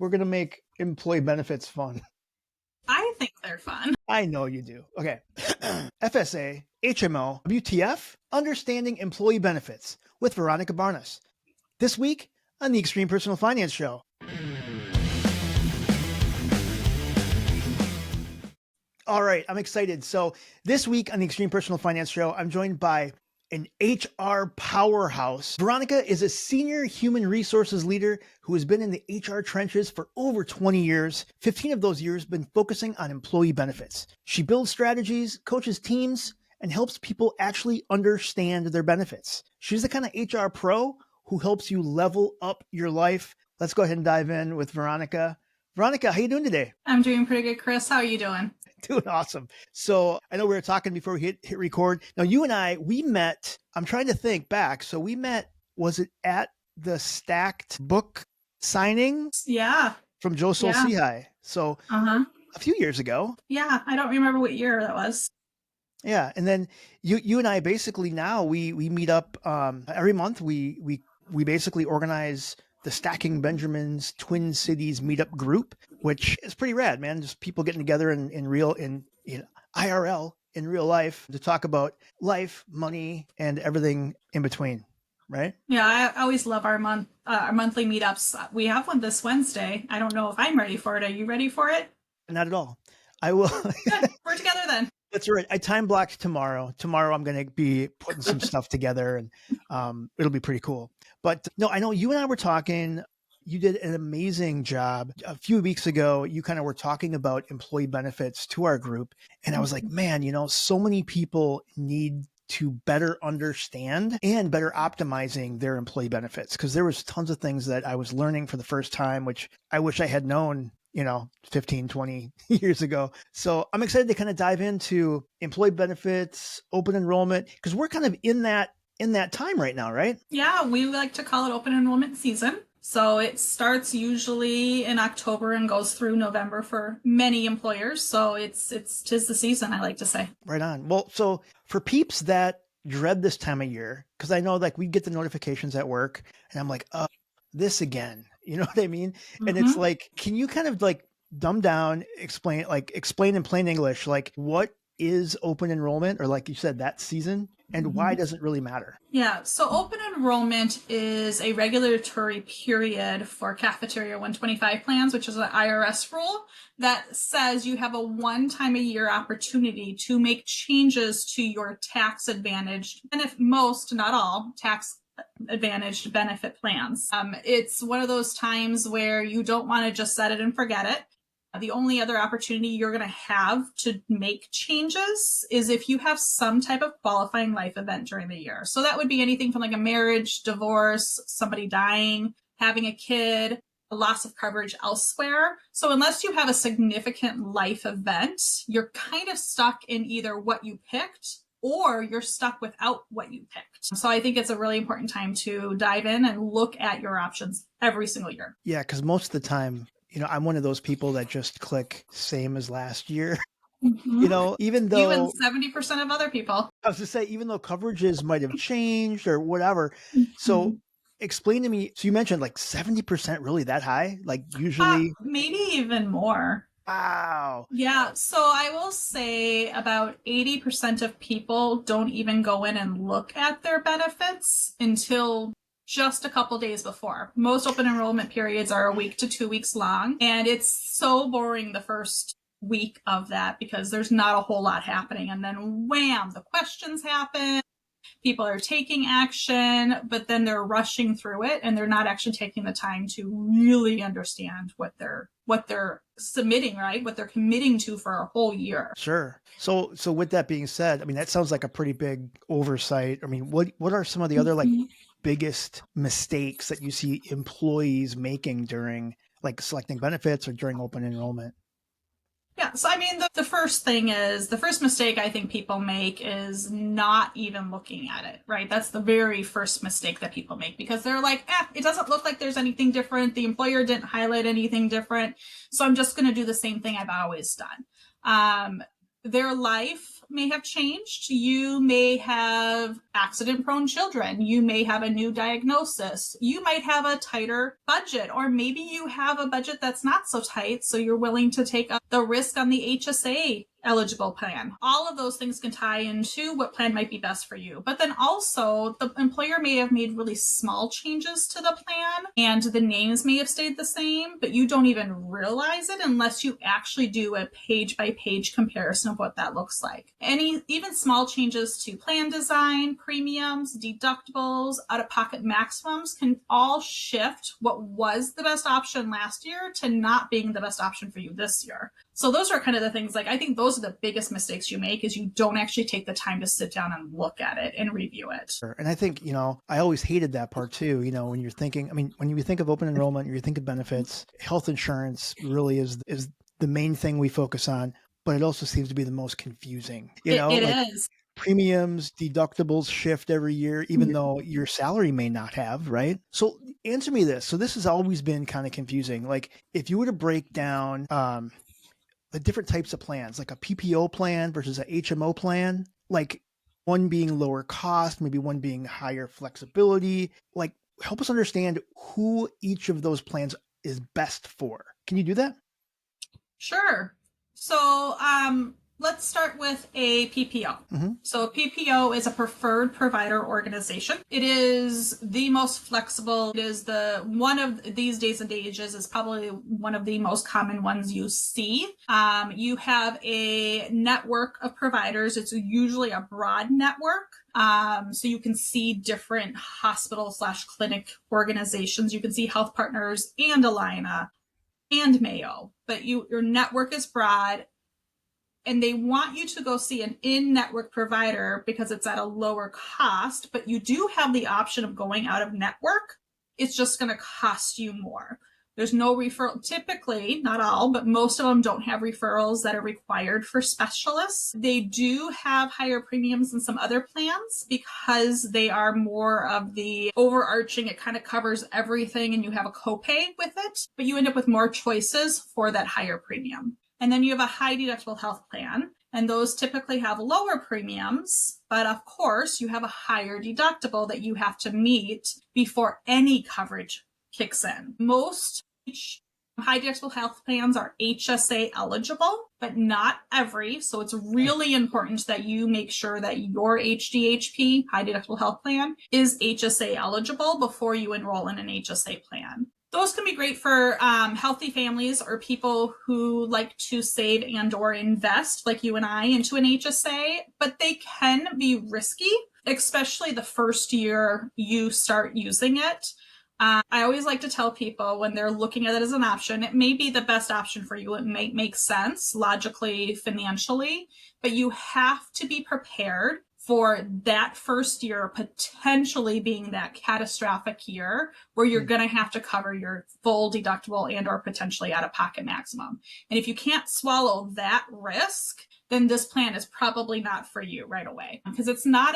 we're going to make employee benefits fun. I think they're fun. I know you do. Okay. FSA, HMO, WTF, Understanding Employee Benefits with Veronica Barnas. This week on the Extreme Personal Finance Show. All right, I'm excited. So this week on the Extreme Personal Finance Show, I'm joined by an HR powerhouse. Veronica is a senior human resources leader who has been in the HR trenches for over 20 years. 15 of those years been focusing on employee benefits. She builds strategies, coaches teams, and helps people actually understand their benefits. She's the kind of HR pro who helps you level up your life. Let's go ahead and dive in with Veronica. Veronica, how you doing today? I'm doing pretty good, Chris. How are you doing? Doing awesome. So I know we were talking before we hit record. Now you and I, we met, I'm trying to think back. So we met, was it at the Stacked book signing? Yeah. From Joe Solsihai. So a few years ago. Yeah. I don't remember what year that was. Yeah. And then you and I basically now we meet up every month. We basically organize the Stacking Benjamins Twin Cities meetup group, which is pretty rad, man. Just people getting together in IRL, in real life, to talk about life, money, and everything in between, right? Yeah, I always love our monthly meetups. We have one this Wednesday. I don't know if I'm ready for it. Are you ready for it? Not at all. I will. Good. We're together then. That's right. I time blocked tomorrow. Tomorrow I'm going to be putting some stuff together, and it'll be pretty cool. But no, I know you and I were talking. You did an amazing job. A few weeks ago, you kind of were talking about employee benefits to our group. And I was like, man, so many people need to better understand and better optimizing their employee benefits. Because there was tons of things that I was learning for the first time, which I wish I had known 15, 20 years ago. So I'm excited to kind of dive into employee benefits, open enrollment, because we're kind of in that time right now, right? Yeah, we like to call it open enrollment season. So it starts usually in October and goes through November for many employers. So tis the season, I like to say. Right on. Well, so for peeps that dread this time of year, because I know like we get the notifications at work and I'm like, oh, this again. You know what I mean? Mm-hmm. And it's like, can you kind of like dumb down, explain in plain English, like what is open enrollment, or like you said, that season, and why does it really matter? Yeah, so open enrollment is a regulatory period for Cafeteria 125 plans, which is an IRS rule that says you have a one-time-a-year opportunity to make changes to your tax-advantaged, and if most, not all, tax-advantaged benefit plans. It's one of those times where you don't want to just set it and forget it. The only other opportunity you're going to have to make changes is if you have some type of qualifying life event during the year. So that would be anything from like a marriage, divorce, somebody dying, having a kid, a loss of coverage elsewhere. So unless you have a significant life event, you're kind of stuck in either what you picked or you're stuck without what you picked. So I think it's a really important time to dive in and look at your options every single year. Yeah, because most of the time, I'm one of those people that just click same as last year. Mm-hmm. Even though you and 70% of other people. I was to say, even though coverages might have changed or whatever. So explain to me, so you mentioned like 70% really that high? Like usually maybe even more. Wow. Yeah. So I will say about 80% of people don't even go in and look at their benefits until just a couple days before. Most open enrollment periods are a week to 2 weeks long. And it's so boring the first week of that because there's not a whole lot happening. And then wham, the questions happen. People are taking action, but then they're rushing through it and they're not actually taking the time to really understand what they're submitting, right? What they're committing to for a whole year. Sure. So with that being said, I mean, that sounds like a pretty big oversight. I mean, what are some of the other like biggest mistakes that you see employees making during like selecting benefits or during open enrollment? Yeah, so I mean, the first mistake I think people make is not even looking at it, right? That's the very first mistake that people make because they're like, it doesn't look like there's anything different. The employer didn't highlight anything different. So I'm just going to do the same thing I've always done. their life may have changed. You may have accident-prone children. You may have a new diagnosis. You might have a tighter budget, or maybe you have a budget that's not so tight, so you're willing to take up the risk on the HSA eligible plan. All of those things can tie into what plan might be best for you. But then also, the employer may have made really small changes to the plan, and the names may have stayed the same, but you don't even realize it unless you actually do a page-by-page comparison of what that looks like. Even small changes to plan design, premiums, deductibles, out-of-pocket maximums can all shift what was the best option last year to not being the best option for you this year. So those are kind of the things, like, I think those are the biggest mistakes you make, is you don't actually take the time to sit down and look at it and review it. And I think, I always hated that part too, when you're thinking, when you think of open enrollment, you think of benefits, health insurance really is the main thing we focus on, but it also seems to be the most confusing, It is. Premiums, deductibles shift every year, even though your salary may not have, right? So answer me this. So this has always been kind of confusing. Like, if you were to break down, the different types of plans, like a PPO plan versus a HMO plan, like one being lower cost, maybe one being higher flexibility, like, help us understand who each of those plans is best for. Can you do that? Sure. So let's start with a PPO. So a PPO is a preferred provider organization. It is the most flexible. It is one of these days and ages is probably one of the most common ones you see. You have a network of providers. It's usually a broad network. So you can see different hospital/clinic organizations. You can see Health Partners and Allina and Mayo, but your network is broad, and they want you to go see an in-network provider because it's at a lower cost, but you do have the option of going out of network. It's just going to cost you more. There's no referral. Typically, not all, but most of them don't have referrals that are required for specialists. They do have higher premiums than some other plans because they are more of the overarching, it kind of covers everything and you have a copay with it, but you end up with more choices for that higher premium. And then you have a high deductible health plan, and those typically have lower premiums, but of course you have a higher deductible that you have to meet before any coverage kicks in. Most high deductible health plans are HSA eligible, but not every. So it's really important that you make sure that your HDHP, high deductible health plan, is HSA eligible before you enroll in an HSA plan. Those can be great for healthy families or people who like to save and or invest, like you and I, into an HSA, but they can be risky, especially the first year you start using it. I always like to tell people when they're looking at it as an option, it may be the best option for you. It may make sense logically, financially, but you have to be prepared for that first year potentially being that catastrophic year where you're going to have to cover your full deductible and or potentially out-of-pocket maximum. And if you can't swallow that risk, then this plan is probably not for you right away, because it's not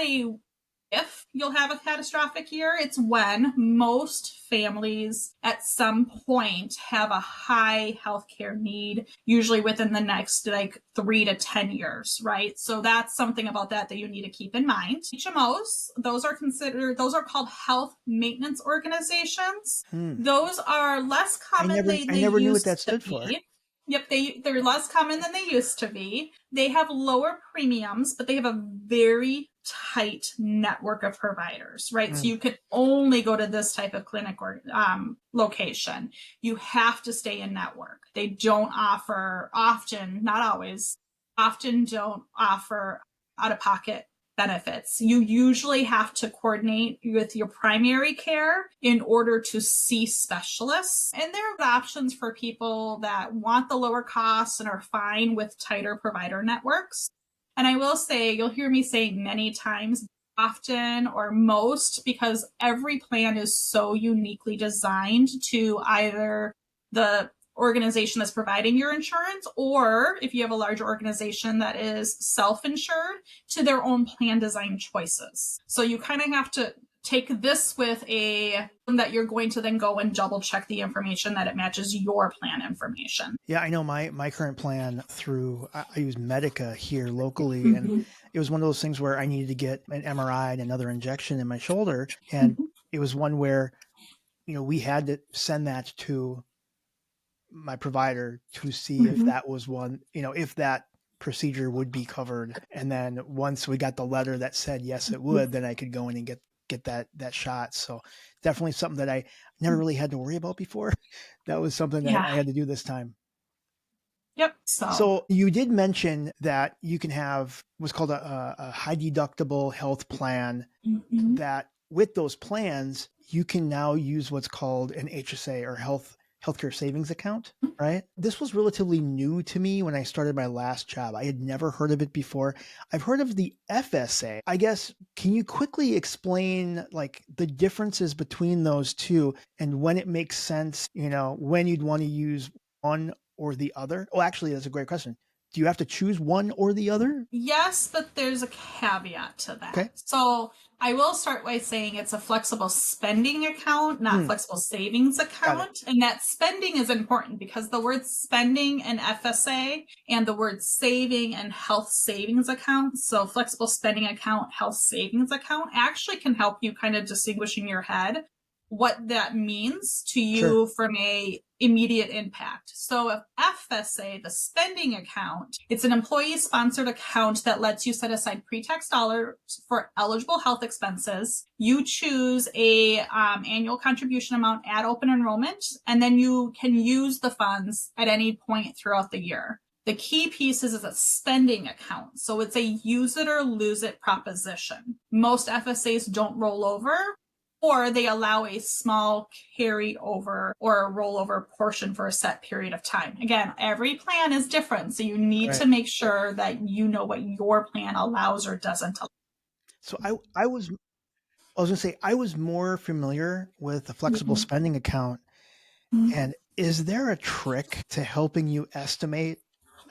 if you'll have a catastrophic year, it's when most families at some point have a high healthcare need, usually within the next 3 to 10 years, right? So that's something about that you need to keep in mind. HMOs, those are called health maintenance organizations. Those are less common than they used to be. I never knew what that stood for. Yep, they're less common than they used to be. They have lower premiums, but they have a very tight network of providers, right? So you can only go to this type of clinic or location. You have to stay in network. They don't offer, not always, often don't offer out-of-pocket benefits. You usually have to coordinate with your primary care in order to see specialists. And there are options for people that want the lower costs and are fine with tighter provider networks. And I will say, you'll hear me say many times, often or most, because every plan is so uniquely designed to either the organization that's providing your insurance, or if you have a larger organization that is self-insured, to their own plan design choices. So you kind of have to take this with that you're going to then go and double check the information that it matches your plan information. Yeah, I know my current plan through, I use Medica here locally, and it was one of those things where I needed to get an MRI and another injection in my shoulder. And it was one where, we had to send that to my provider to see if that was one, if that procedure would be covered. And then once we got the letter that said yes it would, then I could go in and get that shot. So definitely something that I never really had to worry about before. That was something that I had to do this time. Yep. So you did mention that you can have what's called a high deductible health plan, that with those plans, you can now use what's called an HSA or healthcare savings account, right? This was relatively new to me when I started my last job. I had never heard of it before. I've heard of the FSA. I guess, can you quickly explain like the differences between those two and when it makes sense, when you'd want to use one or the other? Oh, actually, that's a great question. Do you have to choose one or the other? Yes, but there's a caveat to that. Okay. So I will start by saying it's a flexible spending account, not flexible savings account. And that spending is important because the word spending and FSA and the word saving and health savings account, so flexible spending account, health savings account, actually can help you kind of distinguish in your head what that means to you from a immediate impact. So if FSA, the spending account, it's an employee-sponsored account that lets you set aside pre-tax dollars for eligible health expenses. You choose a annual contribution amount at open enrollment, and then you can use the funds at any point throughout the year. The key piece is a spending account. So it's a use it or lose it proposition. Most FSAs don't roll over, or they allow a small carryover or a rollover portion for a set period of time. Again, every plan is different, so you need to make sure that you know what your plan allows or doesn't allow. So I was going to say, I was more familiar with the flexible spending account. And is there a trick to helping you estimate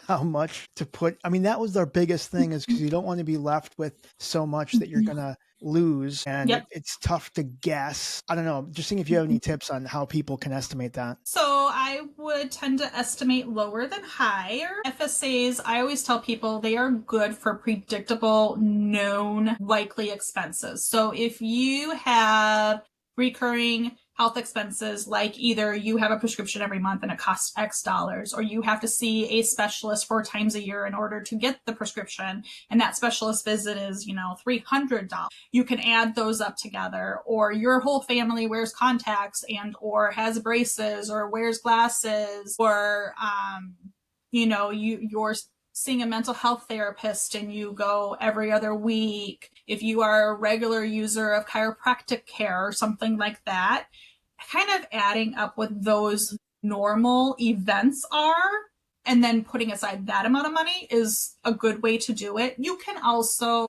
how much to put? I mean, that was our biggest thing, is because you don't want to be left with so much that you're going to lose. And it's tough to guess. I don't know. Just seeing if you have any tips on how people can estimate that. So I would tend to estimate lower than higher. FSAs, I always tell people they are good for predictable, known, likely expenses. So if you have recurring health expenses, like either you have a prescription every month and it costs X dollars, or you have to see a specialist 4 times a year in order to get the prescription, and that specialist visit is, $300. You can add those up together. Or your whole family wears contacts and or has braces or wears glasses, or you're seeing a mental health therapist and you go every other week. If you are a regular user of chiropractic care or something like that, kind of adding up what those normal events are and then putting aside that amount of money is a good way to do it. You can also,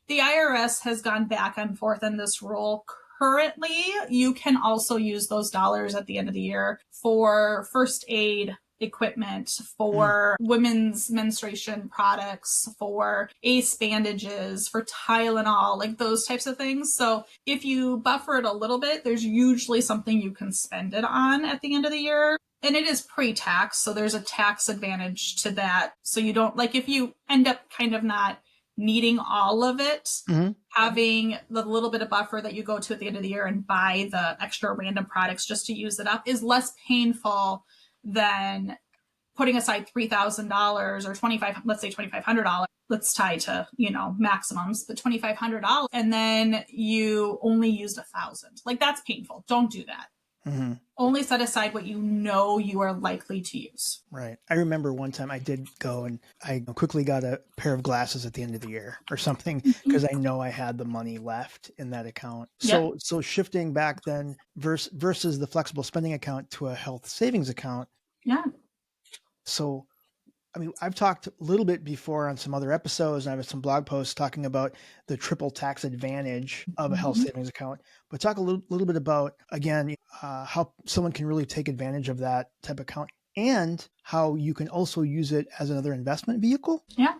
the IRS has gone back and forth in this rule. Currently, you can also use those dollars at the end of the year for first aid equipment, for women's menstruation products, for ACE bandages, for Tylenol, like those types of things. So if you buffer it a little bit, there's usually something you can spend it on at the end of the year. And it is pre-tax, so there's a tax advantage to that. So you don't, like, if you end up kind of not needing all of it, having the little bit of buffer that you go to at the end of the year and buy the extra random products just to use it up is less painful than putting aside $3,000 or $2,500. Let's tie to, maximums, but $2,500, and then you only used 1,000. Like, that's painful. Don't do that. Only set aside what you are likely to use. Right. I remember one time I did go and I quickly got a pair of glasses at the end of the year or something, because I know I had the money left in that account. So shifting back then versus the flexible spending account to a health savings account. Yeah. So, I mean, I've talked a little bit before on some other episodes, and I have some blog posts talking about the triple tax advantage of a health savings account. But talk a little bit about, again, how someone can really take advantage of that type of account and how you can also use it as another investment vehicle. Yeah.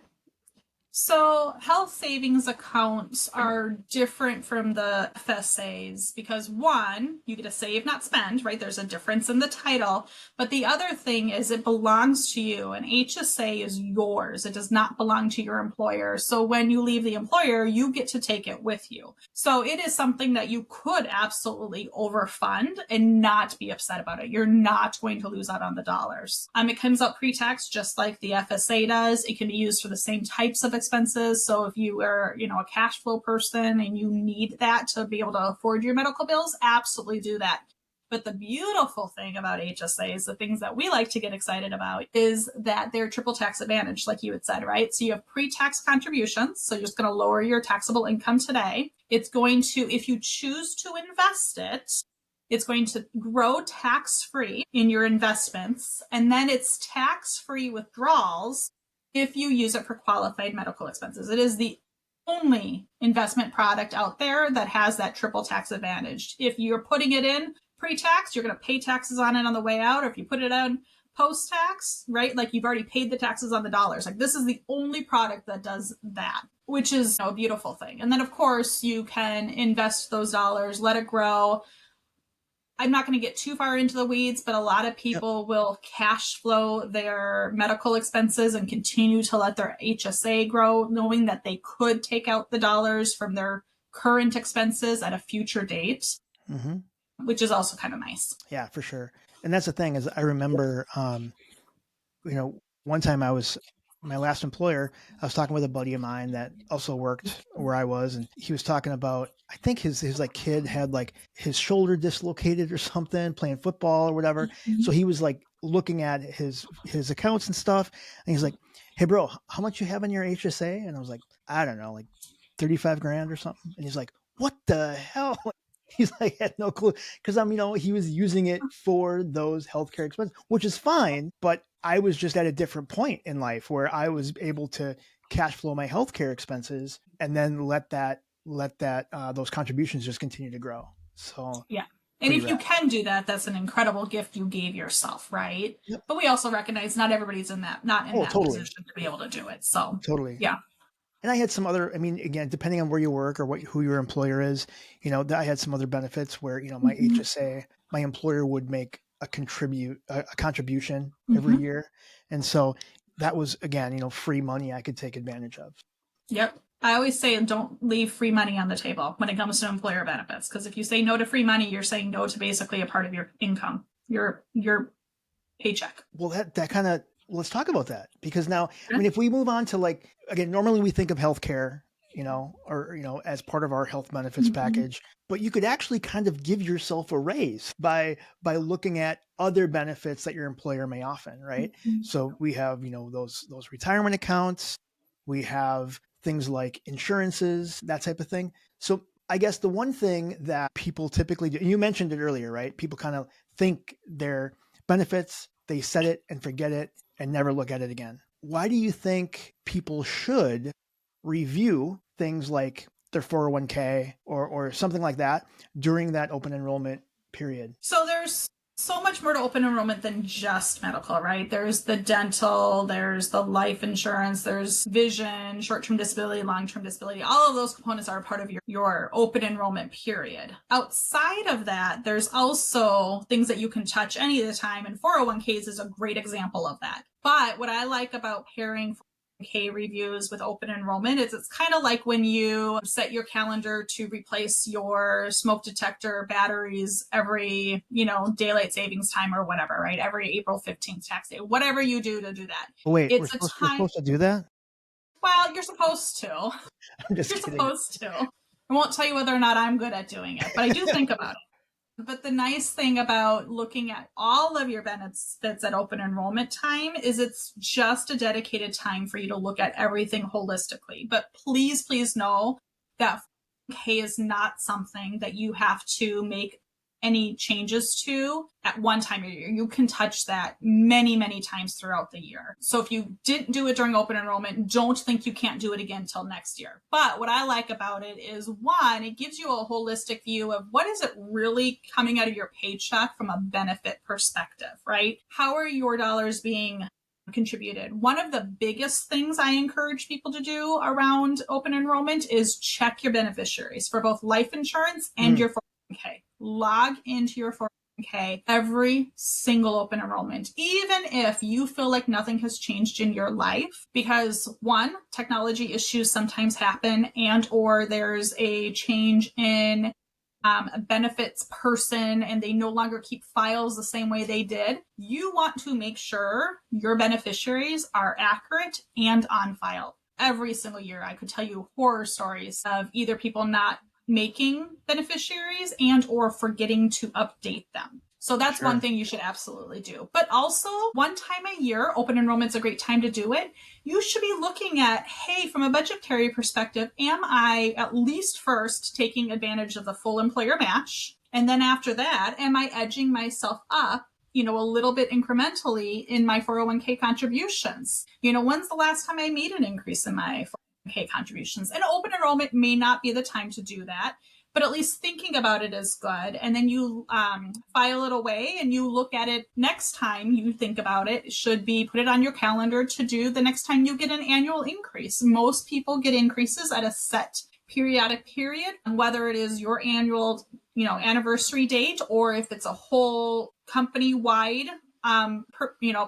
So, health savings accounts are different from the FSAs because one, you get to save, not spend, right? There's a difference in the title. But the other thing is it belongs to you. An HSA is yours. It does not belong to your employer. So, when you leave the employer, you get to take it with you. So, it is something that you could absolutely overfund and not be upset about it. You're not going to lose out on the dollars. It comes out pre-tax just like the FSA does. It can be used for the same types of expenses. So if you are, a cash flow person and you need that to be able to afford your medical bills, absolutely do that. But the beautiful thing about HSAs, the things that we like to get excited about, is that they're triple tax advantage, like you had said, right? So you have pre-tax contributions. So you're just going to lower your taxable income today. It's going to, if you choose to invest it, it's going to grow tax-free in your investments. And then it's tax-free withdrawals if you use it for qualified medical expenses. It is the only investment product out there that has that triple tax advantage. If you're putting it in pre-tax, you're going to pay taxes on it on the way out. Or if you put it on post-tax, right? Like you've already paid the taxes on the dollars. Like this is the only product that does that, which is a beautiful thing. And then of course you can invest those dollars, let it grow. I'm not going to get too far into the weeds, but a lot of people will cash flow their medical expenses and continue to let their HSA grow, knowing that they could take out the dollars from their current expenses at a future date, which is also kind of nice. Yeah, for sure. And that's the thing is I remember, one time my last employer, I was talking with a buddy of mine that also worked where I was, and he was talking about, I think his like kid had like his shoulder dislocated or something playing football or whatever. So he was like looking at his accounts and stuff. And he's like, "Hey bro, how much you have in your HSA?" And I was like, "I don't know, like 35 grand or something." And he's like, "What the hell?" He's like, had no clue. Cause he was using it for those healthcare expenses, which is fine. But I was just at a different point in life where I was able to cash flow my healthcare expenses and then let those contributions just continue to grow. So yeah. And if you can do that, that's an incredible gift you gave yourself, right? Yep. But we also recognize not everybody's not in that position to be able to do it. So totally. Yeah. And I had some other, again, depending on where you work or who your employer is, I had some other benefits where, my HSA, my employer would make a contribution every year. And so that was, again, free money I could take advantage of. Yep. I always say don't leave free money on the table when it comes to employer benefits. Because if you say no to free money, you're saying no to basically a part of your income, your paycheck. Well, that kind of, let's talk about that, because now, if we move on to again, normally we think of healthcare, or, as part of our health benefits package, but you could actually kind of give yourself a raise by looking at other benefits that your employer may offer, right? So we have, those retirement accounts, we have things like insurances, that type of thing. So I guess the one thing that people typically do, and you mentioned it earlier, right? People kind of think their benefits, they set it and forget it and never look at it again. Why do you think people should review things like their 401k or something like that during that open enrollment period? So there's so much more to open enrollment than just medical, right? There's the dental, there's the life insurance, there's vision, short-term disability, long-term disability. All of those components are a part of your open enrollment period. Outside of that, there's also things that you can touch any of the time, and 401ks is a great example of that. But what I like about pairing K reviews with open enrollment is it's kind of like when you set your calendar to replace your smoke detector batteries every, daylight savings time or whatever, right? Every April 15th tax day, whatever you do to do that. Wait, we're supposed to do that? Well, you're supposed to. I'm just You're kidding. supposed to. I won't tell you whether or not I'm good at doing it, but I do think about it. But the nice thing about looking at all of your benefits at open enrollment time is it's just a dedicated time for you to look at everything holistically. But please, please know that 401k is not something that you have to make any changes to at one time a year. You can touch that many, many times throughout the year. So if you didn't do it during open enrollment, don't think you can't do it again until next year. But what I like about it is, one, it gives you a holistic view of what is it really coming out of your paycheck from a benefit perspective, right? How are your dollars being contributed. One of the biggest things I encourage people to do around open enrollment is check your beneficiaries for both life insurance and your 401k. Log into your 401k every single open enrollment, even if you feel like nothing has changed in your life, because one, technology issues sometimes happen, and or there's a change in a benefits person and they no longer keep files the same way they did. You want to make sure your beneficiaries are accurate and on file. Every single year, I could tell you horror stories of either people not making beneficiaries and or forgetting to update them. So that's one thing you should absolutely do. But also, one time a year, open enrollment's a great time to do it. You should be looking at, hey, from a budgetary perspective, am I at least first taking advantage of the full employer match? And then after that, am I edging myself up, a little bit incrementally in my 401k contributions? When's the last time I made an increase in my 401k contributions? And open enrollment may not be the time to do that, but at least thinking about it is good. And then you file it away and you look at it next time you think about it. It should be put it on your calendar to do the next time you get an annual increase. Most people get increases at a set periodic period, whether it is your annual anniversary date, or if it's a whole company-wide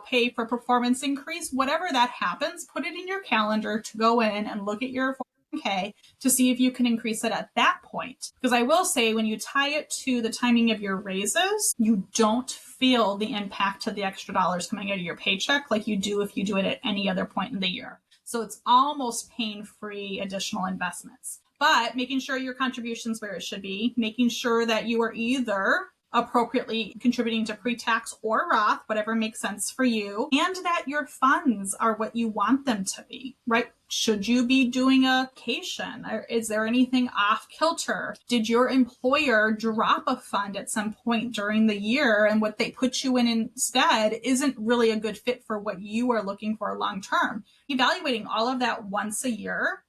pay for performance increase, whatever that happens, put it in your calendar to go in and look at your 401k to see if you can increase it at that point. Because I will say, when you tie it to the timing of your raises, you don't feel the impact of the extra dollars coming out of your paycheck like you do if you do it at any other point in the year. So it's almost pain-free additional investments. But making sure your contribution's where it should be, making sure that you are either appropriately contributing to pre-tax or Roth, whatever makes sense for you, and that your funds are what you want them to be, right? Should you be doing a vacation? Or is there anything off kilter? Did your employer drop a fund at some point during the year, and what they put you in instead isn't really a good fit for what you are looking for long term? Evaluating all of that once a year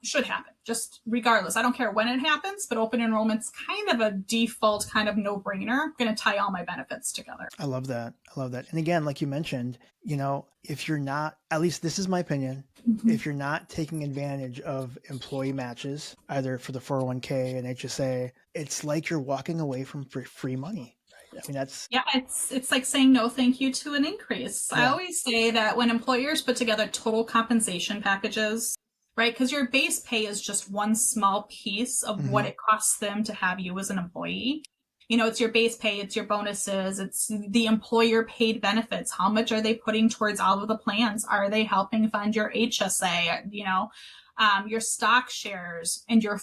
should happen, just regardless. I don't care when it happens, but open enrollment's kind of a default, kind of no-brainer. I'm going to tie all my benefits together. I love that. And again, like you mentioned, if you're not, at least this is my opinion, if you're not taking advantage of employee matches, either for the 401k and HSA, it's like you're walking away from free money. I mean, it's like saying no thank you to an increase. I always say that when employers put together total compensation packages, right? Because your base pay is just one small piece of what it costs them to have you as an employee. It's your base pay, it's your bonuses, it's the employer paid benefits. How much are they putting towards all of the plans? Are they helping fund your HSA, your stock shares, and your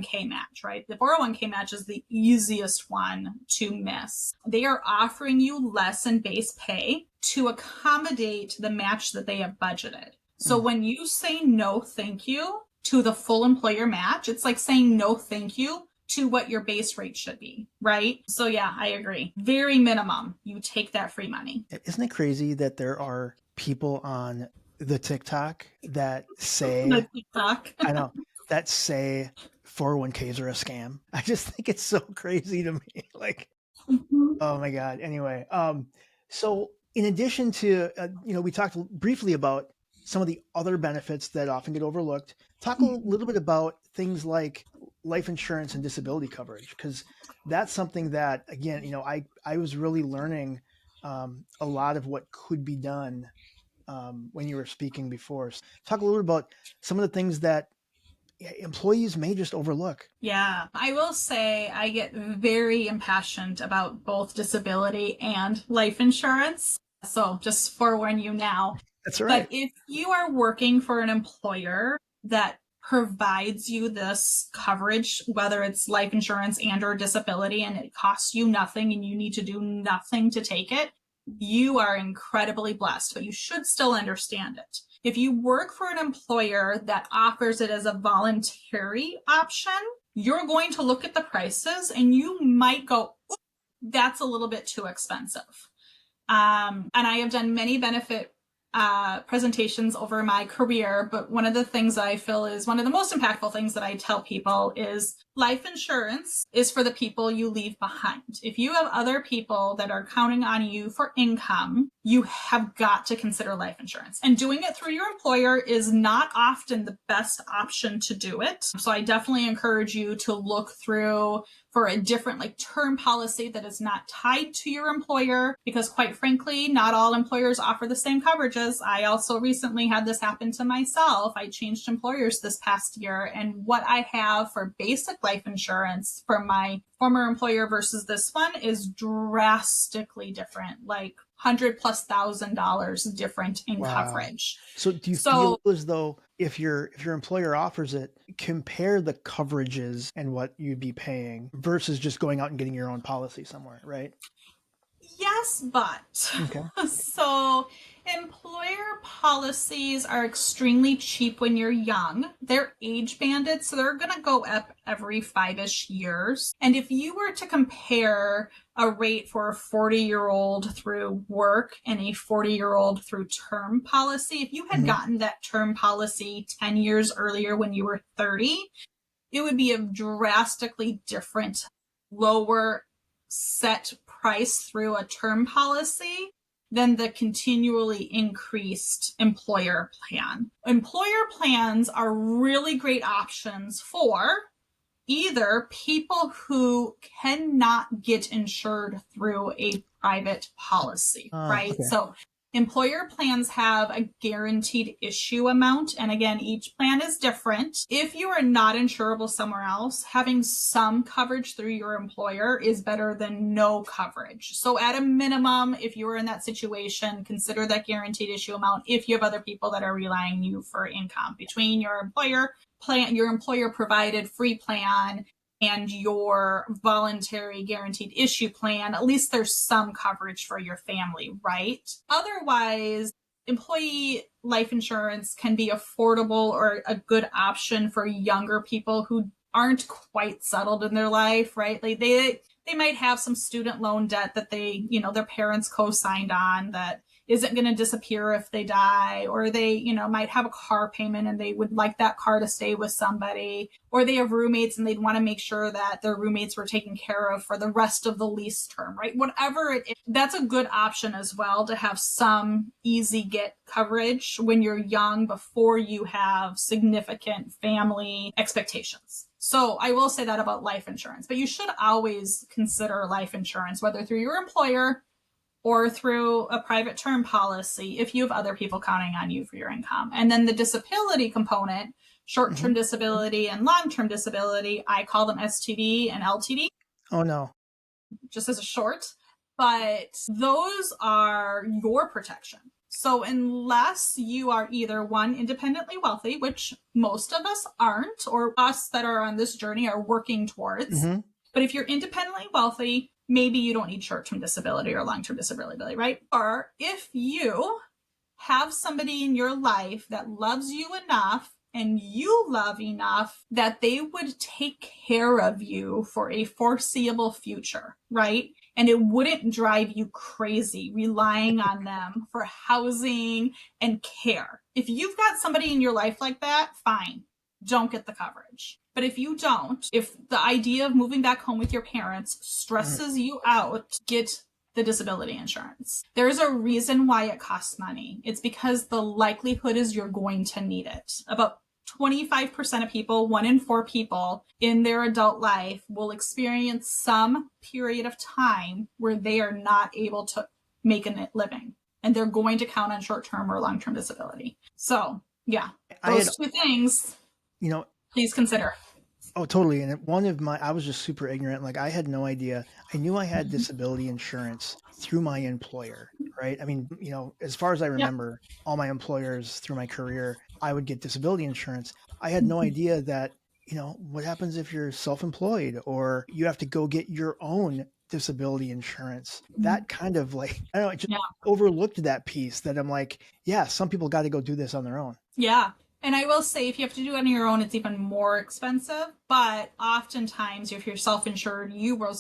401k match, right? The 401k match is the easiest one to miss. They are offering you less in base pay to accommodate the match that they have budgeted. So when you say no thank you to the full employer match, it's like saying no thank you to what your base rate should be, right? So yeah, I agree. Very minimum, you take that free money. Isn't it crazy that there are people on the TikTok that say, I know, that say 401ks are a scam? I just think it's so crazy to me. Like, oh my God. Anyway, so in addition to, we talked briefly about some of the other benefits that often get overlooked. Talk a little bit about things like life insurance and disability coverage, because that's something that, again, I was really learning a lot of what could be done when you were speaking before. So talk a little bit about some of the things that employees may just overlook. Yeah, I will say I get very impassioned about both disability and life insurance. So just forewarn you now. That's right. But if you are working for an employer that provides you this coverage, whether it's life insurance and or disability, and it costs you nothing and you need to do nothing to take it, you are incredibly blessed, but you should still understand it. If you work for an employer that offers it as a voluntary option, you're going to look at the prices and you might go, that's a little bit too expensive. And I have done many benefit presentations over my career, but one of the things I feel is one of the most impactful things that I tell people is life insurance is for the people you leave behind. If you have other people that are counting on you for income, you have got to consider life insurance. And doing it through your employer is not often the best option to do it. So I definitely encourage you to look through for a different like term policy that is not tied to your employer, because quite frankly, not all employers offer the same coverages. I also recently had this happen to myself. I changed employers this past year, and what I have for basic life insurance for my former employer versus this one is drastically different, like $100,000+ different in coverage. So do you feel as though if your employer offers it, compare the coverages and what you'd be paying versus just going out and getting your own policy somewhere, right? Yes, but Okay. so employer policies are extremely cheap when you're young. They're age banded, so they're going to go up every 5-ish years. And if you were to compare a rate for a 40-year-old through work and a 40-year-old through term policy, if you had gotten that term policy 10 years earlier when you were 30, it would be a drastically different, lower set price through a term policy than the continually increased employer plan. Employer plans are really great options for either people who cannot get insured through a private policy, right? Okay. So employer plans have a guaranteed issue amount. And again, each plan is different. If you are not insurable somewhere else, having some coverage through your employer is better than no coverage. So at a minimum, if you are in that situation, consider that guaranteed issue amount if you have other people that are relying on you for income. Between your employer plan, your employer provided free plan, and your voluntary guaranteed issue plan, at least there's some coverage for your family, right? Otherwise, employee life insurance can be affordable or a good option for younger people who aren't quite settled in their life, right? Like they might have some student loan debt that their parents co-signed on that isn't going to disappear if they die, or they, might have a car payment and they would like that car to stay with somebody, or they have roommates and they'd want to make sure that their roommates were taken care of for the rest of the lease term, right? Whatever it is, that's a good option as well, to have some easy get coverage when you're young before you have significant family expectations. So I will say that about life insurance, but you should always consider life insurance, whether through your employer or through a private term policy if you have other people counting on you for your income. And then the disability component, short-term disability and long-term disability, I call them STD and LTD. Oh no. Just as a short, but those are your protection. So unless you are either one, independently wealthy, which most of us aren't, or us that are on this journey are working towards, but if you're independently wealthy, maybe you don't need short-term disability or long-term disability, right? Or if you have somebody in your life that loves you enough and you love enough that they would take care of you for a foreseeable future, right? And it wouldn't drive you crazy relying on them for housing and care. If you've got somebody in your life like that, fine, don't get the coverage. But if you don't, if the idea of moving back home with your parents stresses you out, get the disability insurance. There's a reason why it costs money. It's because the likelihood is you're going to need it. About 25% of people, 1 in 4 people in their adult life will experience some period of time where they are not able to make a living, and they're going to count on short-term or long-term disability. So yeah, those two things, please consider. Oh, totally. And I was just super ignorant. Like I had no idea. I knew I had disability insurance through my employer, right? I mean, as far as I remember, all my employers through my career, I would get disability insurance. I had no idea that, what happens if you're self-employed or you have to go get your own disability insurance. That kind of like, I don't know, I just overlooked that piece that I'm like, yeah, some people got to go do this on their own. Yeah. And I will say, if you have to do it on your own, it's even more expensive. But oftentimes, if you're self-insured, you will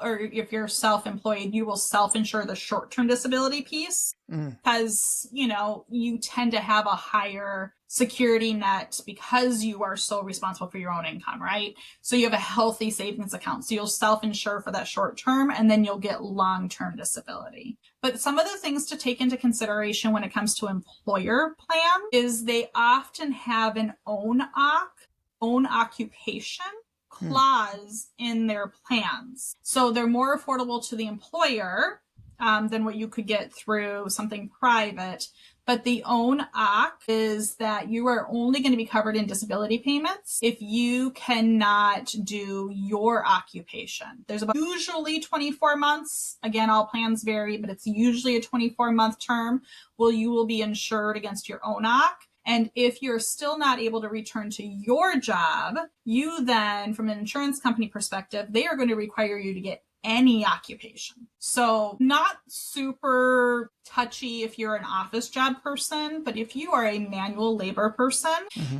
or if you're self-employed, you will self-insure the short-term disability piece because, you tend to have a higher security net because you are so responsible for your own income, right? So you have a healthy savings account. So you'll self-insure for that short term, and then you'll get long-term disability. But some of the things to take into consideration when it comes to employer plan is they often have an own occupation clause in their plans. So they're more affordable to the employer than what you could get through something private. But the own OC is that you are only going to be covered in disability payments if you cannot do your occupation. There's about usually 24 months. Again, all plans vary, but it's usually a 24-month term where you will be insured against your own OC. And if you're still not able to return to your job, you then, from an insurance company perspective, they are going to require you to get any occupation. So not super touchy if you're an office job person, but if you are a manual labor person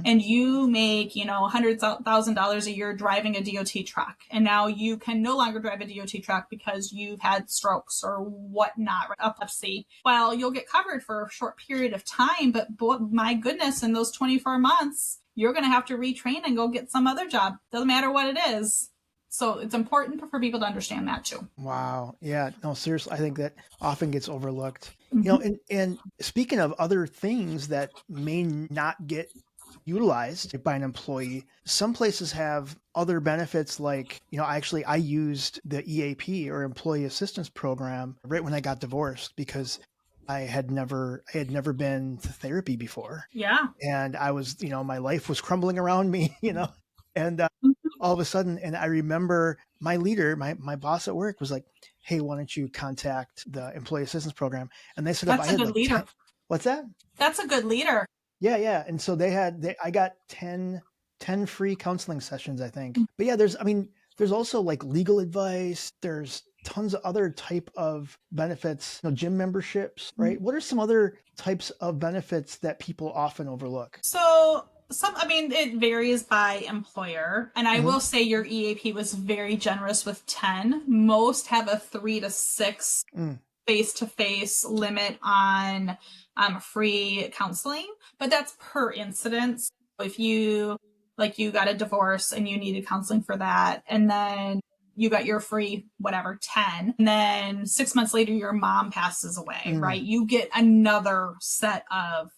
and you make, $100,000 a year driving a DOT truck, and now you can no longer drive a DOT truck because you've had strokes or whatnot, epilepsy, well, you'll get covered for a short period of time, but my goodness, in those 24 months, you're going to have to retrain and go get some other job. Doesn't matter what it is. So it's important for people to understand that too. Wow. Yeah. No, seriously, I think that often gets overlooked. And speaking of other things that may not get utilized by an employee, some places have other benefits like, I used the EAP or Employee Assistance Program right when I got divorced because I had never been to therapy before. Yeah. And I was, my life was crumbling around me, and all of a sudden, and I remember my leader, my boss at work was like, hey, why don't you contact the Employee Assistance Program? And they set up, That's a good leader. What's that? That's a good leader. Yeah. And so I got 10 free counseling sessions, I think. But yeah, there's also like legal advice. There's tons of other type of benefits, gym memberships, right? What are some other types of benefits that people often overlook? So it varies by employer. And I will say your EAP was very generous with 10. Most have a 3 to 6 face-to-face limit on free counseling, but that's per incidence. If you got a divorce and you needed counseling for that, and then you got your free 10, and then 6 months later your mom passes away, right? You get another set of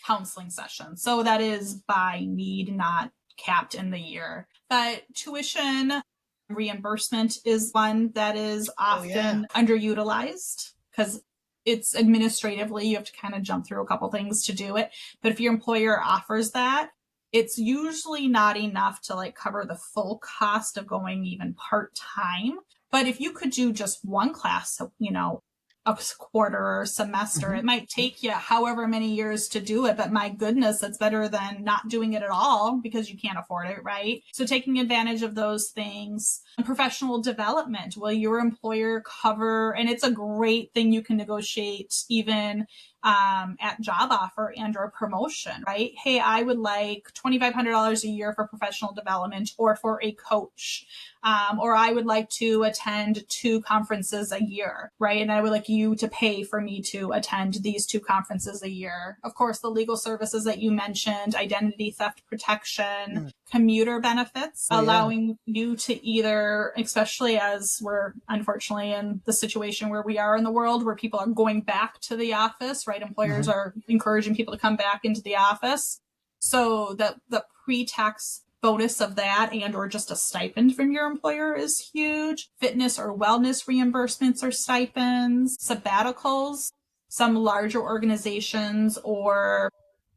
counseling sessions. So that is by need, not capped in the year. But tuition reimbursement is one that is often underutilized because it's administratively, you have to kind of jump through a couple things to do it. But if your employer offers that, it's usually not enough to cover the full cost of going even part-time. But if you could do just one class, a quarter or a semester, it might take you however many years to do it, but my goodness, that's better than not doing it at all because you can't afford it, right? So taking advantage of those things. Professional development, will your employer cover, and it's a great thing you can negotiate even at job offer and or promotion, right? Hey, I would like $2,500 a year for professional development or for a coach. Or I would like to attend 2 conferences a year, right? And I would like you to pay for me to attend these 2 conferences a year. Of course, the legal services that you mentioned, identity theft protection, commuter benefits, allowing you to either, especially as we're unfortunately in the situation where we are in the world where people are going back to the office, right? Employers are encouraging people to come back into the office. So the pre-tax bonus of that and or just a stipend from your employer is huge. Fitness or wellness reimbursements or stipends, sabbaticals. Some larger organizations or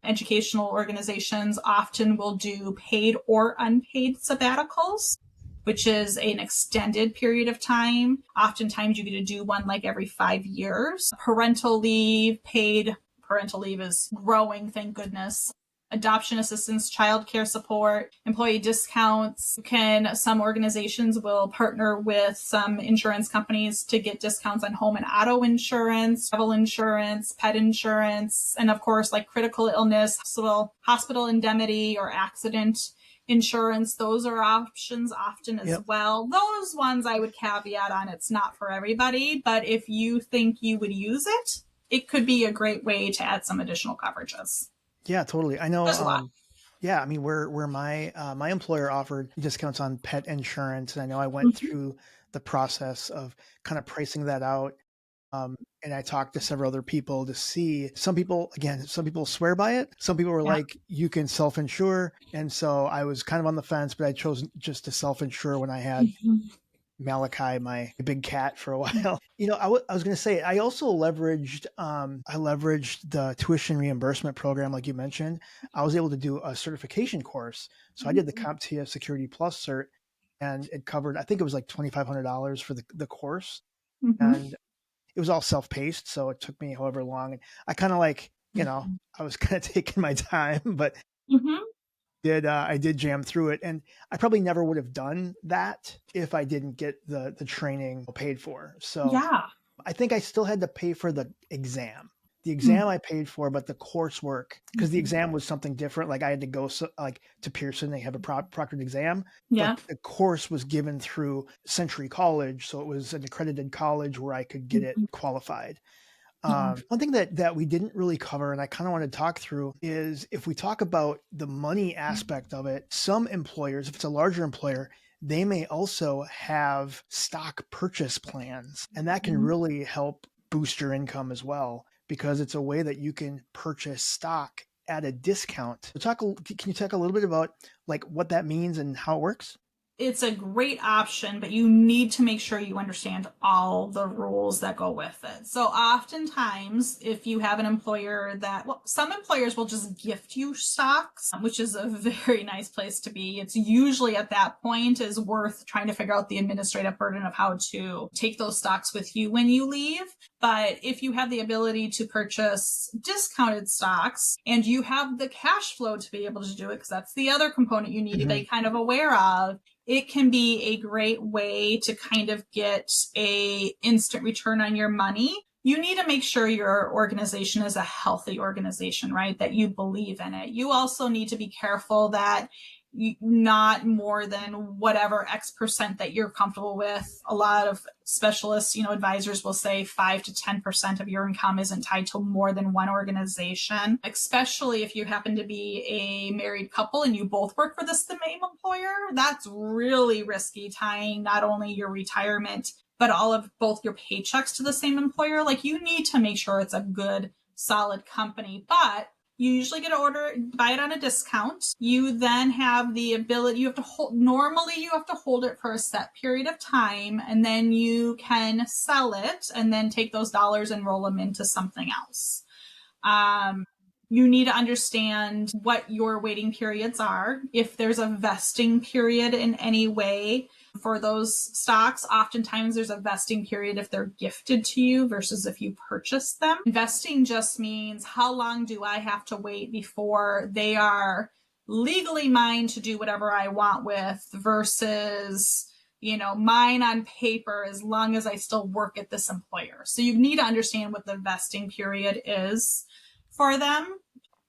educational organizations often will do paid or unpaid sabbaticals, which is an extended period of time. Oftentimes you get to do one every 5 years. Parental leave, paid parental leave is growing, thank goodness. Adoption assistance, childcare support, employee discounts. Some organizations will partner with some insurance companies to get discounts on home and auto insurance, travel insurance, pet insurance, and of course, critical illness, hospital indemnity or accident insurance. Those are options often as well. Those ones I would caveat on, it's not for everybody, but if you think you would use it, it could be a great way to add some additional coverages. Yeah, totally. I know. There's a lot. Yeah, I mean, where my my employer offered discounts on pet insurance, and I know I went Mhm. through the process of kind of pricing that out. And I talked to several other people to see. Some people, again, some people swear by it. Some people were Yeah. like, "You can self-insure," and so I was kind of on the fence, but I chose just to self-insure when I had Mhm. Malachi, my big cat, for a while. I was going to say I also leveraged the tuition reimbursement program, like you mentioned. I was able to do a certification course, so I did the CompTIA Security Plus cert, and it covered. I think it was like $2,500 for the course, Mhm. and it was all self-paced, so it took me however long. And I kind of like, I was kind of taking my time, but Mhm. I did jam through it, and I probably never would have done that if I didn't get the training paid for. So Yeah. I think I still had to pay for the exam. The Mm. exam I paid for, but the coursework, because the exam was something different. Like I had to go like to Pearson, they have a proctored exam, but Yeah. the course was given through Century College, so it was an accredited college where I could get it Mhm. qualified. Yeah. One thing that we didn't really cover, and I kind of want to talk through, is if we talk about the money aspect of it. Some employers, if it's a larger employer, they may also have stock purchase plans, and that can Mhm. really help boost your income as well because it's a way that you can purchase stock at a discount. So can you talk a little bit about like what that means and how it works? It's a great option, but you need to make sure you understand all the rules that go with it. So, oftentimes, if you have an employer well, some employers will just gift you stocks, which is a very nice place to be. It's usually at that point is worth trying to figure out the administrative burden of how to take those stocks with you when you leave. But if you have the ability to purchase discounted stocks and you have the cash flow to be able to do it, because that's the other component you need to be Mhm. kind of aware of, it can be a great way to kind of get a instant return on your money. You need to make sure your organization is a healthy organization, right? That you believe in it. You also need to be careful that not more than whatever X percent that you're comfortable with. A lot of specialists, advisors will say 5 to 10% of your income isn't tied to more than one organization, especially if you happen to be a married couple and you both work for the same employer. That's really risky, tying not only your retirement, but all of both your paychecks to the same employer. Like, you need to make sure it's a good, solid company. But you usually get to buy it on a discount. You then have the ability, normally you have to hold it for a set period of time, and then you can sell it and then take those dollars and roll them into something else. Um, you need to understand what your waiting periods are. If there's a vesting period in any way for those stocks, oftentimes there's a vesting period if they're gifted to you versus if you purchase them. Vesting just means how long do I have to wait before they are legally mine to do whatever I want with versus mine on paper as long as I still work at this employer. So you need to understand what the vesting period is for them.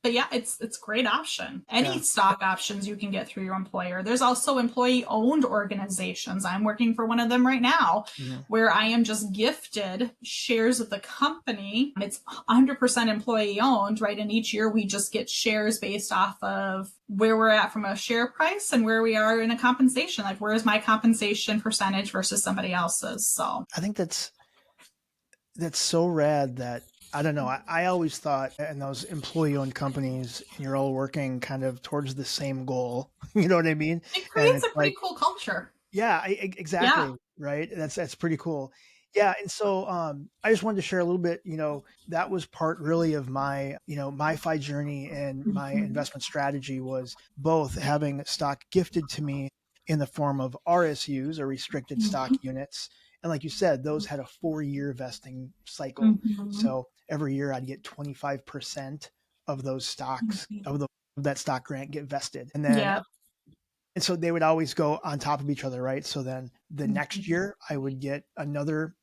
But yeah, it's a great option. Any Yeah. stock options you can get through your employer. There's also employee owned organizations. I'm working for one of them right now Mhm. where I am just gifted shares of the company. It's 100% employee owned, right? And each year we just get shares based off of where we're at from a share price and where we are in a compensation. Like, where is my compensation percentage versus somebody else's? So, I think that's so rad that I don't know. I always thought in those employee owned companies, you're all working kind of towards the same goal. You know what I mean? it And creates it's a pretty like, cool culture. yeah, Yeah. exactly. Right. That's pretty cool. Yeah. And so I just wanted to share a little bit, that was part really of my, my FI journey and my Mhm. investment strategy was both having stock gifted to me in the form of RSUs or restricted stock Mhm. units. And like you said, those had a 4-year vesting cycle. Mhm. So every year I'd get 25% of those stocks, of that stock grant get vested. Yeah. And so they would always go on top of each other, right? So then the next Mhm. year I would get another,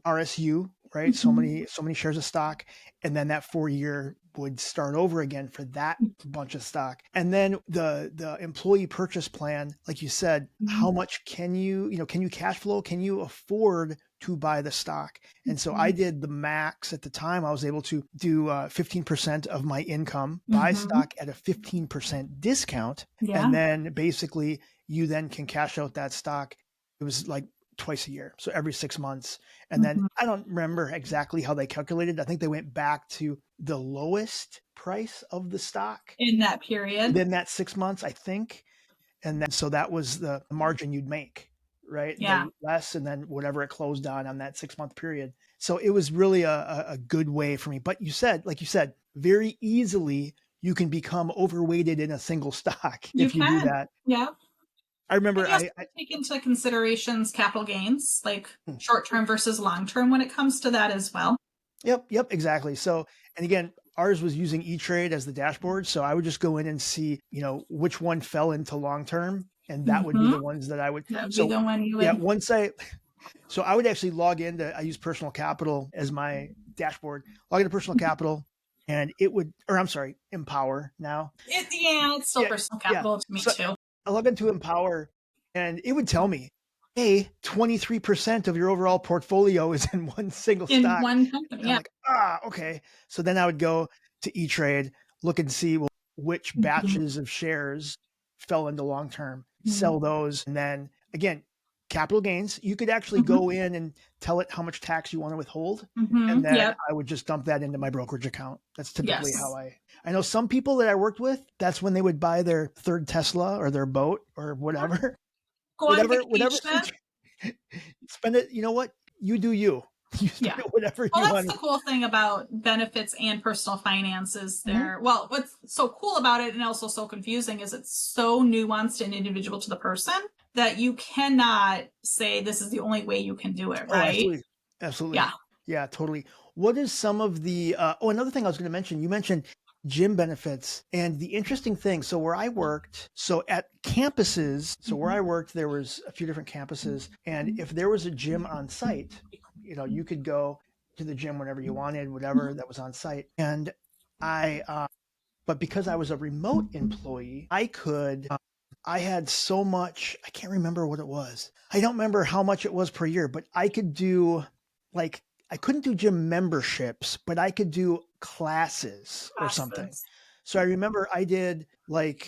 RSU, right? So Mhm. many, so many shares of stock. And then that 4-year would start over again for that bunch of stock. And then the employee purchase plan, like you said, how Mhm. much can you cash flow? Can you afford to buy the stock. And so I did the max at the time. I was able to do 15% of my income, buy stock at a 15% discount. Yeah. And then basically you then can cash out that stock. It was like twice a year. So every 6 months. And then I don't remember exactly how they calculated. I think they went back to the lowest price of the stock in that period. within that 6 months, I think. And then, so that was the margin you'd make, right? Yeah. The less, and then whatever it closed on that 6 month period. So it was really a good way for me. But like you said, very easily you can become overweighted in a single stock if you do that. Yeah. I remember I take into considerations capital gains, like short-term versus long-term when it comes to that as well. Yep, exactly. So, and again, ours was using E-Trade as the dashboard. So I would just go in and see, which one fell into long-term, and that would be the ones that I would. That would be the one you would. Yeah, so I would actually log into, I use Personal Capital as my dashboard, log into Personal Capital, and it would, or I'm sorry, Empower now. It's still Personal Capital to me too. I log into Empower and it would tell me, hey, 23% of your overall portfolio is in one single stock. In one company, I'm like, okay. So then I would go to E-Trade, look and see which batches of shares fell into long-term, sell those. And then again, capital gains, you could actually go in and tell it how much tax you want to withhold. And then I would just dump that into my brokerage account. That's typically how I know some people that I worked with, that's when they would buy their third Tesla or their boat or whatever. Go on vacation. Spend it. You know what? You do you. You spend it whatever you want. That's the cool thing about benefits and personal finances there. Well, what's so cool about it and also so confusing is it's so nuanced and individual to the person that you cannot say this is the only way you can do it, right? Absolutely. Yeah, totally. What is some of the, another thing I was going to mention, you mentioned gym benefits. And the interesting thing, so where I worked, so at campuses, where I worked, there was a few different campuses. And if there was a gym on site, you could go to the gym whenever you wanted, whatever that was on site. And but because I was a remote employee, I had so much, I can't remember what it was. I don't remember how much it was per year, but I could do I couldn't do gym memberships, but I could do classes or something. So I remember I did my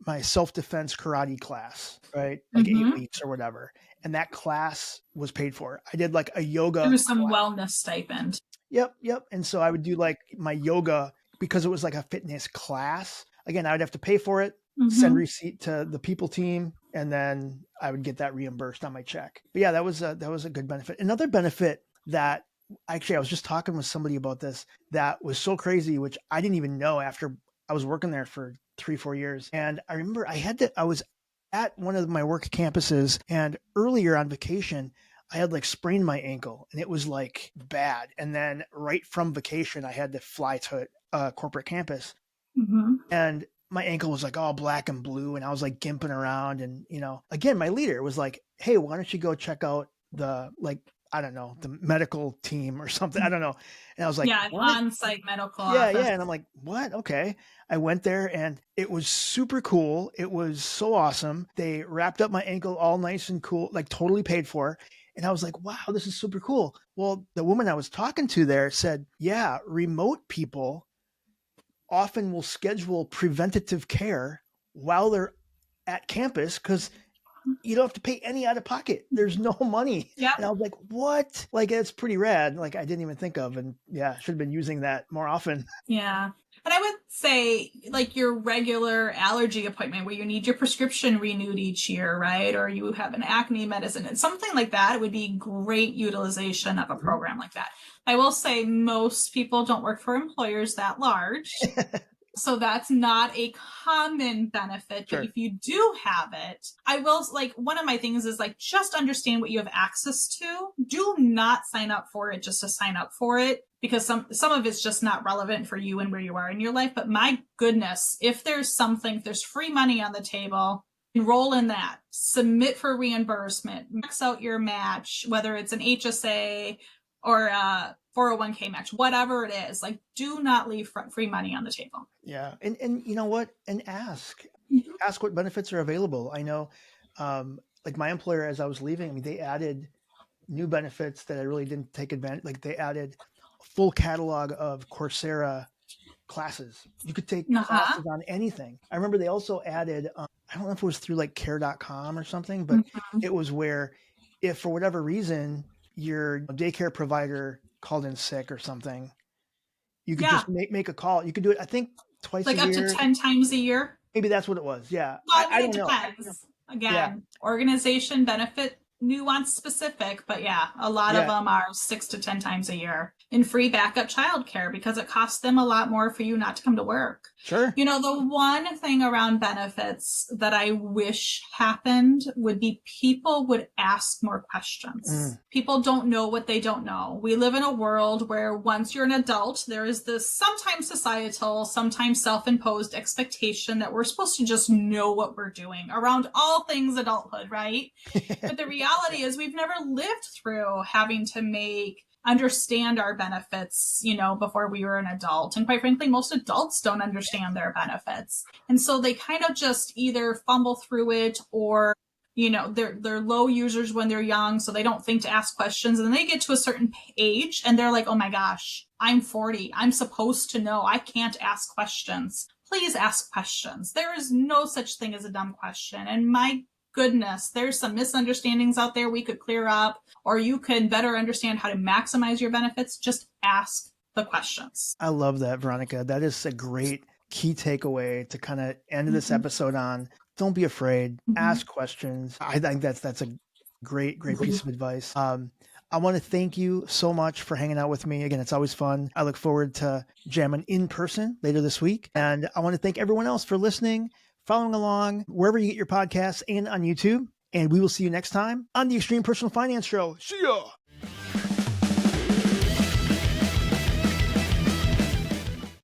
my self-defense karate class, right? Like 8 weeks or whatever. And that class was paid for. I did like a yoga. There was some wellness stipend. Yep. And so I would do like my yoga because it was like a fitness class. Again, I would have to pay for it, send receipt to the people team, and then I would get that reimbursed on my check. But yeah, that was a good benefit. Another benefit that actually I was just talking with somebody about this that was so crazy, which I didn't even know after I was working there for 3-4 years. And I remember I was at one of my work campuses, and earlier on vacation, I had like sprained my ankle and it was like bad. And then right from vacation, I had to fly to a corporate campus. And my ankle was like all black and blue, and I was like gimping around. And, again, my leader was like, hey, why don't you go check out the, I don't know, the medical team or something. I don't know. And I was like, an on-site medical office. Yeah. And I'm like, what? Okay. I went there and it was super cool. It was so awesome. They wrapped up my ankle all nice and cool, like totally paid for. And I was like, wow, this is super cool. Well, the woman I was talking to there said, yeah, remote people often will schedule preventative care while they're at campus because you don't have to pay any out of pocket. There's no money. And I was like, what? Like, it's pretty rad. Like, I didn't even think of, and should have been using that more often. Yeah. And I would say like your regular allergy appointment where you need your prescription renewed each year, right? Or you have an acne medicine and something like that. It would be great utilization of a program like that. I will say most people don't work for employers that large. So that's not a common benefit, but if you do have it, I will one of my things is just understand what you have access to. Do not sign up for it just to sign up for it because some of it's just not relevant for you and where you are in your life. But my goodness, if there's free money on the table, enroll in that, submit for reimbursement, max out your match, whether it's an HSA or 401k match, whatever it is, do not leave free money on the table. Yeah. And you know what? And ask what benefits are available. I know like my employer, as I was leaving, I mean, they added new benefits that I really didn't take advantage. Like they added a full catalog of Coursera classes. You could take Uh-huh. classes on anything. I remember they also added, I don't know if it was through like care.com or something, but Mhm. it was where if for whatever reason your daycare provider called in sick or something, you could Yeah, just make a call. You could do it, I think, twice a like up to year. 10 times a year. Maybe that's what it was. Yeah. Well, I mean, I it don't know. depends. Yeah. Again, organization, benefit, nuance specific, but yeah, a lot of Yeah. them are 6 to 10 times a year in free backup childcare because it costs them a lot more for you not to come to work. Sure. You know, the one thing around benefits that I wish happened would be people would ask more questions. Mm. People don't know what they don't know. We live in a world where once you're an adult, there is this sometimes societal, sometimes self-imposed expectation that we're supposed to just know what we're doing around all things adulthood, right? But the reality is we've never lived through having to understand our benefits, you know, before we were an adult. And quite frankly, most adults don't understand their benefits. And so they kind of just either fumble through it or, you know, they're low users when they're young, so they don't think to ask questions. And then they get to a certain age and they're like, oh my gosh, I'm 40. I'm supposed to know. I can't ask questions. Please ask questions. There is no such thing as a dumb question. And my goodness, there's some misunderstandings out there we could clear up, or you can better understand how to maximize your benefits. Just ask the questions. I love that, Veronica. That is a great key takeaway to kind of end this Mm-hmm. episode on. Don't be afraid. Mm-hmm. Ask questions. I think that's a great piece of advice. I want to thank you so much for hanging out with me. Again, it's always fun. I look forward to jamming in person later this week. And I want to thank everyone else for listening, following along wherever you get your podcasts and on YouTube. And we will see you next time on the Extreme Personal Finance Show. See ya.